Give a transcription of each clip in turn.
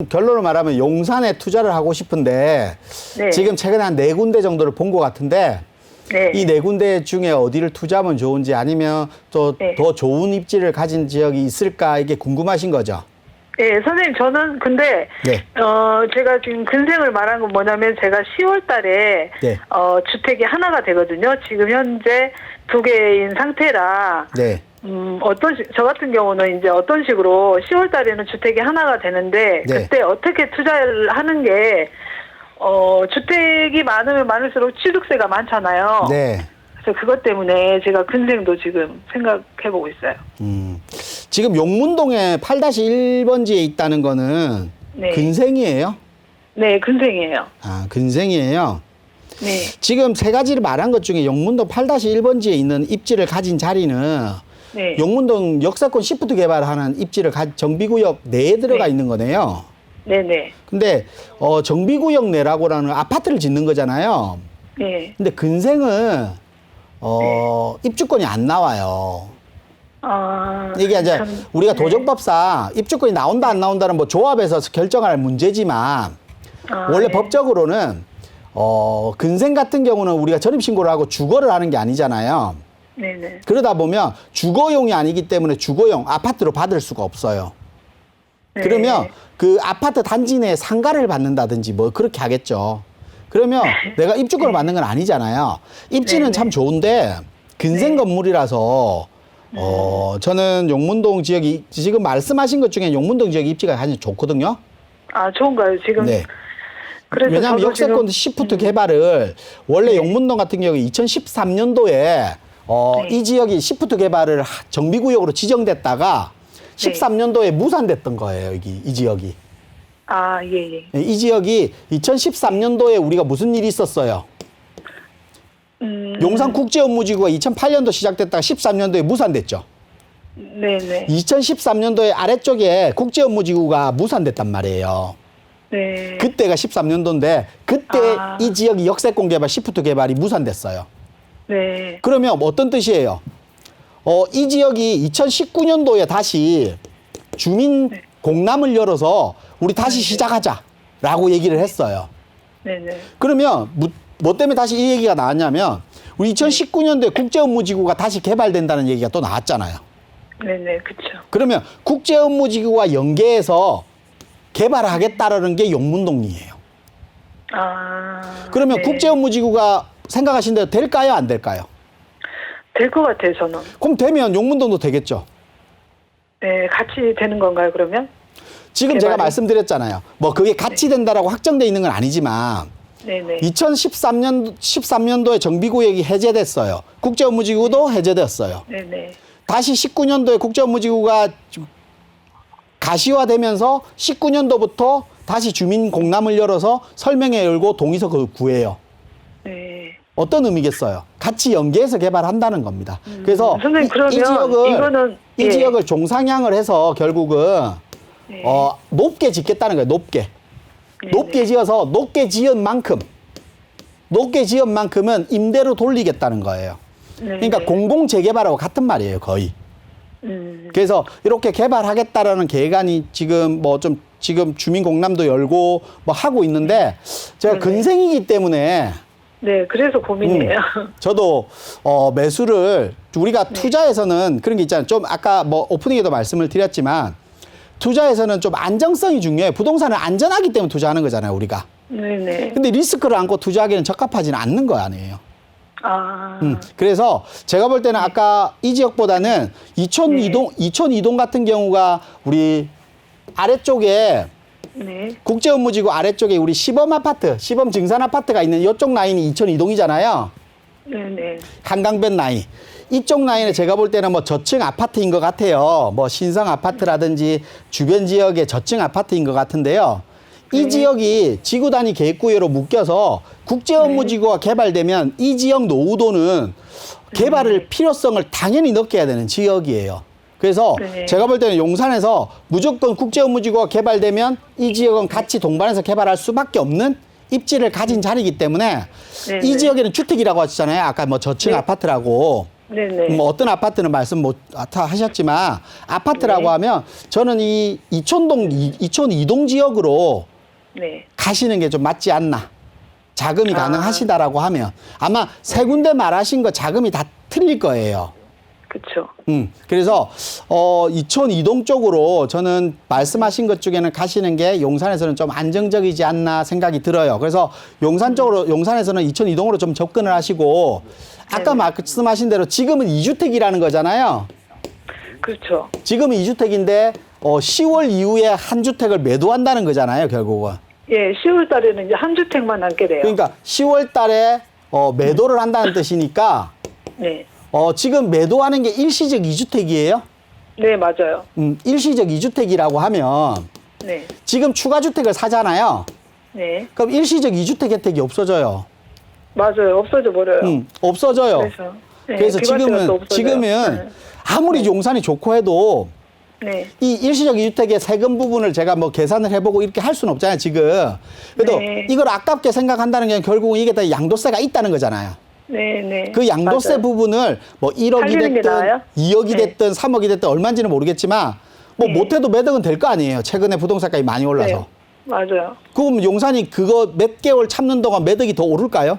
결론을 말하면 용산에 투자를 하고 싶은데 네. 지금 최근에 한 4군데 정도를 본 것 같은데 네. 이 4군데 중에 어디를 투자하면 좋은지 아니면 또 네. 더 좋은 입지를 가진 지역이 있을까 이게 궁금하신 거죠? 네, 선생님, 저는 근데, 네. 제가 지금 근생을 말한 건 뭐냐면, 제가 10월 달에, 네. 주택이 하나가 되거든요. 지금 현재 2개인 상태라, 네. 저 같은 경우는 이제 어떤 식으로 10월 달에는 주택이 하나가 되는데, 네. 그때 어떻게 투자를 하는 게, 주택이 많으면 많을수록 취득세가 많잖아요. 네. 그래서 그것 때문에 제가 근생도 지금 생각해보고 있어요. 지금 용문동에 8-1번지에 있다는 거는 네. 근생이에요? 네, 근생이에요. 아, 근생이에요. 네. 지금 3가지를 말한 것 중에 용문동 8-1번지에 있는 입지를 가진 자리는 네. 용문동 역세권 시프트 개발하는 입지를 정비구역 내에 들어가 네. 있는 거네요. 네네. 근데 정비구역 내라고라는 아파트를 짓는 거잖아요. 네. 근데 근생은 입주권이 안 나와요. 이게 이제 우리가 도정법상 입주권이 나온다 안 나온다는 뭐 조합에서 결정할 문제지만 원래 네. 법적으로는 근생 같은 경우는 우리가 전입신고를 하고 주거를 하는 게 아니잖아요. 네네. 그러다 보면 주거용이 아니기 때문에 주거용 아파트로 받을 수가 없어요. 네. 그러면 그 아파트 단지 내에 상가를 받는다든지 뭐 그렇게 하겠죠. 그러면 내가 입주권을 받는 건 아니잖아요. 입지는 네네. 참 좋은데 근생 건물이라서 저는 용문동 지역이 지금 말씀하신 것 중에 용문동 지역 입지가 가장 좋거든요. 아, 좋은가요, 지금? 네. 그래서 왜냐하면 저도 역세권 지금- 시프트 개발을 원래 용문동 같은 경우에 2013년도에 이 지역이 시프트 개발을 정비구역으로 지정됐다가 13년도에 무산됐던 거예요, 이 지역이. 아, 예, 예. 이 지역이 2013년도에 우리가 무슨 일이 있었어요? 용산국제업무지구가 2008년도 시작됐다가 13년도에 무산됐죠. 네네. 2013년도에 아래쪽에 국제업무지구가 무산됐단 말이에요. 네. 그때가 13년도인데 그때 아. 이 지역이 역세권 개발, 시프트 개발이 무산됐어요. 네. 그러면 어떤 뜻이에요? 이 지역이 2019년도에 다시 주민 공람을 열어서 우리 다시 시작하자라고 얘기를 했어요. 네네. 그러면 뭐 때문에 다시 이 얘기가 나왔냐면 우리 2019년도에 국제업무지구가 다시 개발된다는 얘기가 또 나왔잖아요. 네네, 그쵸. 그러면 국제업무지구와 연계해서 개발하겠다라는 게 용문동이에요. 아. 그러면 네. 국제업무지구가 생각하신 대로 될까요? 안 될까요? 될 것 같아요, 저는. 그럼 되면 용문동도 되겠죠. 네, 같이 되는 건가요, 그러면? 지금 제가 개발이? 말씀드렸잖아요. 뭐 그게 같이 된다라고 확정돼 있는 건 아니지만 네네. 13년도에 정비구역이 해제됐어요. 국제업무지구도 해제됐어요. 네네. 다시 19년도에 국제업무지구가 가시화되면서 19년도부터 다시 주민 공람을 열어서 설명회 열고 동의서 구해요. 네. 어떤 의미겠어요? 같이 연계해서 개발한다는 겁니다. 그래서 선생님, 그러면 이거는 이 예. 지역을 종상향을 해서 결국은 네. 높게 짓겠다는 거예요. 높게. 네네. 높게 지어서 높게 지은 만큼은 임대로 돌리겠다는 거예요. 그러니까 네네. 공공 재개발하고 같은 말이에요, 거의. 그래서 이렇게 개발하겠다라는 계획안이 지금 지금 주민 공람도 열고 뭐 하고 있는데 제가 네네. 근생이기 때문에 네, 그래서 고민이에요. 저도 매수를 우리가 네. 투자에서는 그런 게 있잖아요. 좀 아까 뭐 오프닝에도 말씀을 드렸지만 투자에서는 좀 안정성이 중요해요. 부동산은 안전하기 때문에 투자하는 거잖아요, 우리가. 네네. 근데 리스크를 안고 투자하기는 적합하지는 않는 거 아니에요. 아. 그래서 제가 볼 때는 아까 이 지역보다는 이촌이동 같은 경우가 우리 아래쪽에 네. 국제업무지구 아래쪽에 우리 시범 증산 아파트가 있는 이쪽 라인이 이촌이동이잖아요. 네네. 한강변 라인. 이쪽 라인에 제가 볼 때는 뭐 저층 아파트인 것 같아요. 뭐 신성 아파트라든지 주변 지역의 저층 아파트인 것 같은데요. 이 지역이 지구 단위 계획구역으로 묶여서 국제업무지구가 개발되면 이 지역 노후도는 개발을 필요성을 당연히 느껴야 되는 지역이에요. 그래서 네. 제가 볼 때는 용산에서 무조건 국제업무지구가 개발되면 이 지역은 같이 동반해서 개발할 수밖에 없는 입지를 가진 자리이기 때문에 네네. 이 지역에는 주택이라고 하셨잖아요. 아까 뭐 저층 네. 아파트라고. 네네. 뭐 어떤 아파트는 말씀 못 하셨지만 아파트라고 네. 하면 저는 이 이촌 2동 지역으로 네. 가시는 게 좀 맞지 않나. 자금이 아. 가능하시다라고 하면 아마 세 군데 말하신 거 자금이 다 틀릴 거예요. 그쵸. 그래서 이촌 2동 쪽으로 저는 말씀하신 것 중에는 가시는 게 용산에서는 좀 안정적이지 않나 생각이 들어요. 그래서 용산 쪽으로 용산에서는 이촌 2동으로 좀 접근을 하시고 아까 네네. 말씀하신 대로 지금은 2주택이라는 거잖아요. 그렇죠. 지금은 2주택인데 10월 이후에 한 주택을 매도한다는 거잖아요, 결국은. 예, 10월 달에는 이제 한 주택만 남게 돼요. 그러니까 10월 달에 매도를 한다는 뜻이니까 네. 지금 매도하는 게 일시적 2주택이에요? 네, 맞아요. 일시적 2주택이라고 하면 네. 지금 추가 주택을 사잖아요. 네. 그럼 일시적 2주택 혜택이 없어져요. 맞아요. 없어져 버려요. 없어져요. 그래서. 네, 그래서 비과세가 또 없어져요. 지금은 아무리 용산이 좋고 해도 네. 이 일시적 2주택의 세금 부분을 제가 뭐 계산을 해보고 이렇게 할 수는 없잖아요, 지금. 그래도 네. 이걸 아깝게 생각한다는 게 결국은 이게 다 양도세가 있다는 거잖아요. 네, 네. 그 양도세 맞아요. 부분을 뭐 1억이 살리는 게 됐든 나아요? 2억이 네. 됐든 3억이 됐든 얼마인지는 모르겠지만 뭐 네. 못해도 매덕은 될 거 아니에요. 최근에 부동산가이 많이 올라서. 네. 맞아요. 그럼 용산이 그거 몇 개월 참는 동안 매덕이 더 오를까요?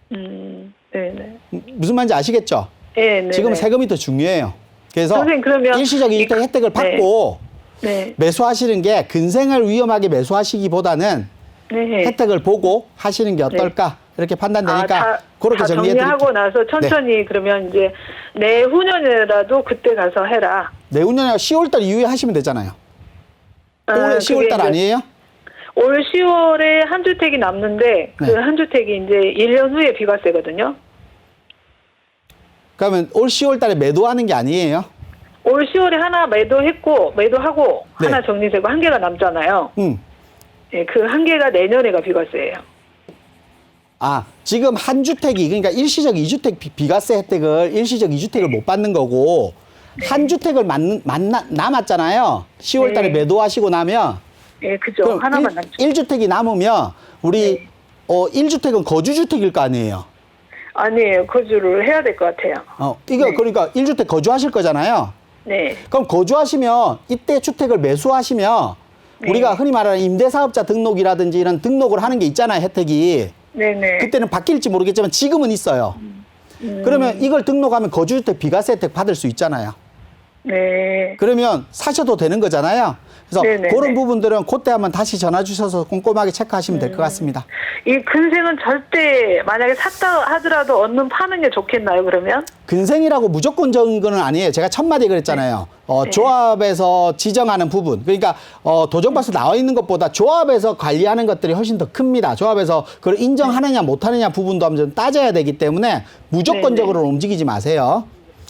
네, 네. 무슨 말인지 아시겠죠? 네, 네. 지금 네. 세금이 더 중요해요. 그래서 선생님, 그러면 일시적 2주택 혜택을 받고 네. 매수하시는 게 근생을 위험하게 매수하시기보다는 네. 혜택을 보고 하시는 게 어떨까? 이렇게 판단되니까 그렇게 다 정리해 정리하고 드릴게요. 나서 천천히 그러면 이제 내후년이라도 그때 가서 해라. 내후년에 10월달 이후에 하시면 되잖아요. 아, 올해 그게 10월달 이제 아니에요? 올 10월에 한 주택이 남는데 그 네. 한 주택이 이제 1년 후에 비과세거든요. 그러면 올 10월달에 매도하는 게 아니에요? 올 10월에 하나 매도하고 네. 하나 정리되고 한 개가 남잖아요. 예, 그 한 개가 내년에가 비과세예요. 아, 지금 한 주택이 그러니까 일시적 2주택 비과세 혜택을 일시적 2주택을 못 받는 거고 한 주택을 남았잖아요. 10월 달에 네. 매도하시고 나면 예, 그죠. 그럼 하나만 남죠. 1주택이 남으면 우리 네. 1주택은 거주주택일 거 아니에요. 아니에요. 거주를 해야 될 것 같아요. 이거 네. 그러니까 1주택 거주하실 거잖아요. 네. 그럼 거주하시면 이때 주택을 매수하시면 네. 우리가 흔히 말하는 임대사업자 등록이라든지 이런 등록을 하는 게 있잖아요, 혜택이. 네네. 그때는 바뀔지 모르겠지만 지금은 있어요. 그러면 이걸 등록하면 거주주택 비과세 혜택 받을 수 있잖아요. 네. 그러면 사셔도 되는 거잖아요. 그래서 네네네. 그런 부분들은 그때 한번 다시 전화 주셔서 꼼꼼하게 체크하시면 될 것 같습니다. 이 근생은 절대 만약에 샀다 하더라도 얻는 파는 게 좋겠나요, 그러면? 근생이라고 무조건 적은 건 아니에요. 제가 첫 마디 그랬잖아요. 네. 조합에서 지정하는 부분. 그러니까 도정법에 나와 있는 것보다 조합에서 관리하는 것들이 훨씬 더 큽니다. 조합에서 그걸 인정하느냐 못하느냐 부분도 한번 따져야 되기 때문에 무조건적으로 움직이지 마세요.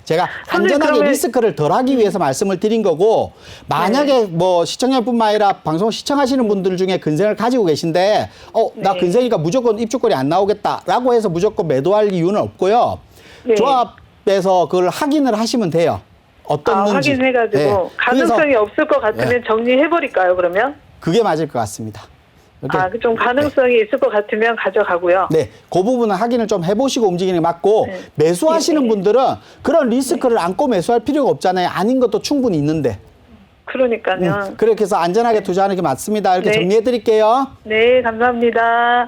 제가 선생님, 안전하게 그러면- 리스크를 덜하기 위해서 말씀을 드린 거고 만약에 뭐 시청자뿐만 아니라 방송 시청하시는 분들 중에 근생을 가지고 계신데 나 네. 근생이니까 무조건 입주권이 안 나오겠다라고 해서 무조건 매도할 이유는 없고요. 네. 조합에서 그걸 확인을 하시면 돼요. 어떻는지. 확인해가지고 네. 가능성이 그래서 없을 것 같으면 네. 정리해버릴까요, 그러면? 그게 맞을 것 같습니다. 이렇게. 좀 가능성이 있을 것 같으면 가져가고요. 네, 그 부분은 확인을 좀 해보시고 움직이는 게 맞고 네. 매수하시는 네. 분들은 그런 리스크를 안고 매수할 필요가 없잖아요. 아닌 것도 충분히 있는데. 그러니까요. 그렇게 해서 안전하게 투자하는 게 맞습니다. 이렇게 네. 정리해 드릴게요. 네, 감사합니다.